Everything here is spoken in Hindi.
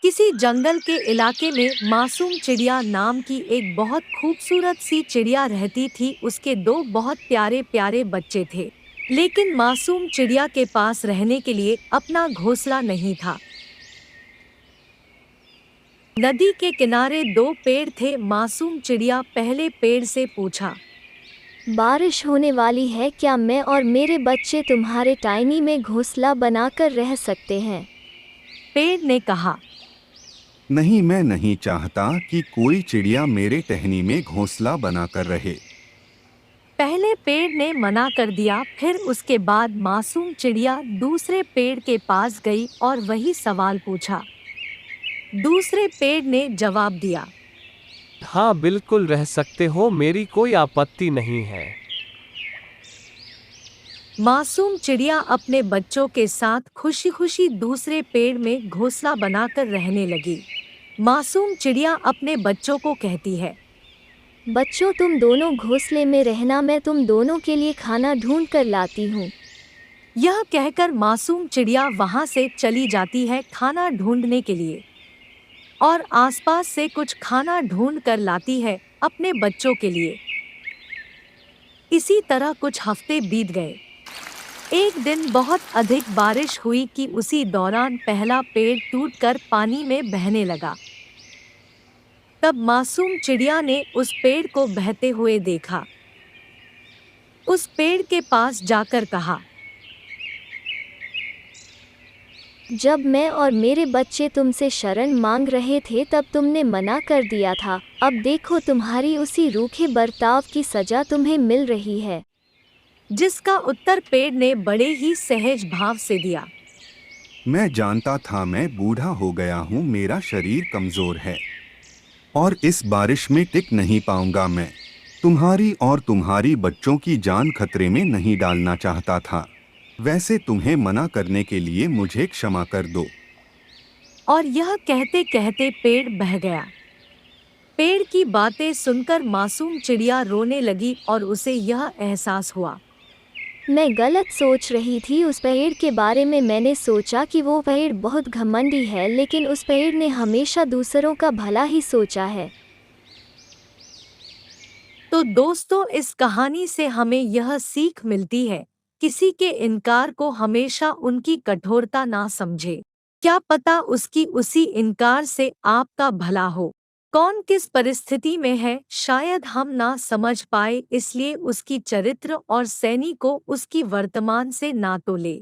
किसी जंगल के इलाके में मासूम चिड़िया नाम की एक बहुत खूबसूरत सी चिड़िया रहती थी। उसके दो बहुत प्यारे प्यारे बच्चे थे, लेकिन मासूम चिड़िया के पास रहने के लिए अपना घोंसला नहीं था। नदी के किनारे दो पेड़ थे। मासूम चिड़िया पहले पेड़ से पूछा। बारिश होने वाली है, क्या मैं और मेरे बच्चे तुम्हारे टाइनी में घोंसला बनाकर रह सकते हैं? पेड़ ने कहा। नहीं, मैं नहीं चाहता कि कोई चिड़िया मेरे टहनी में घोंसला बनाकर रहे। पहले पेड़ ने मना कर दिया। फिर उसके बाद मासूम चिड़िया दूसरे पेड़ के पास गई और वही सवाल पूछा। दूसरे पेड़ ने जवाब दिया। हाँ, बिल्कुल रह सकते हो, मेरी कोई आपत्ति नहीं है। मासूम चिड़िया अपने बच्चों के साथ खुशी खुशी दूसरे पेड़ में घोंसला बनाकर रहने लगी। मासूम चिड़िया अपने बच्चों को कहती है। बच्चों, तुम दोनों घोंसले में रहना, मैं तुम दोनों के लिए खाना ढूंढ कर लाती हूँ। यह कहकर मासूम चिड़िया वहां से चली जाती है खाना ढूंढने के लिए, और आसपास से कुछ खाना ढूंढ कर लाती है अपने बच्चों के लिए। इसी तरह कुछ हफ्ते बीत गए। एक दिन बहुत अधिक बारिश हुई कि उसी दौरान पहला पेड़ टूटकर पानी में बहने लगा। तब मासूम चिड़िया ने उस पेड़ को बहते हुए देखा। उस पेड़ के पास जाकर कहा। जब मैं और मेरे बच्चे तुमसे शरण मांग रहे थे तब तुमने मना कर दिया था। अब देखो, तुम्हारी उसी रूखे बर्ताव की सजा तुम्हें मिल रही है। जिसका उत्तर पेड़ ने बड़े ही सहज भाव से दिया। मैं जानता था, मैं बूढ़ा हो गया हूँ, मेरा शरीर कमजोर है और इस बारिश में टिक नहीं पाऊंगा। मैं तुम्हारी और तुम्हारी बच्चों की जान खतरे में नहीं डालना चाहता था। वैसे तुम्हें मना करने के लिए मुझे क्षमा कर दो। और यह कहते कहते पेड़ बह गया। पेड़ की बातें सुनकर मासूम चिड़िया रोने लगी और उसे यह एहसास हुआ। मैं गलत सोच रही थी। उस पेड़ के बारे में मैंने सोचा कि वो पेड़ बहुत घमंडी है, लेकिन उस पेड़ ने हमेशा दूसरों का भला ही सोचा है। तो दोस्तों, इस कहानी से हमें यह सीख मिलती है, किसी के इनकार को हमेशा उनकी कठोरता ना समझे। क्या पता उसकी उसी इनकार से आपका भला हो। कौन किस परिस्थिति में है शायद हम ना समझ पाए, इसलिए उसकी चरित्र और सैनी को उसकी वर्तमान से ना तोले।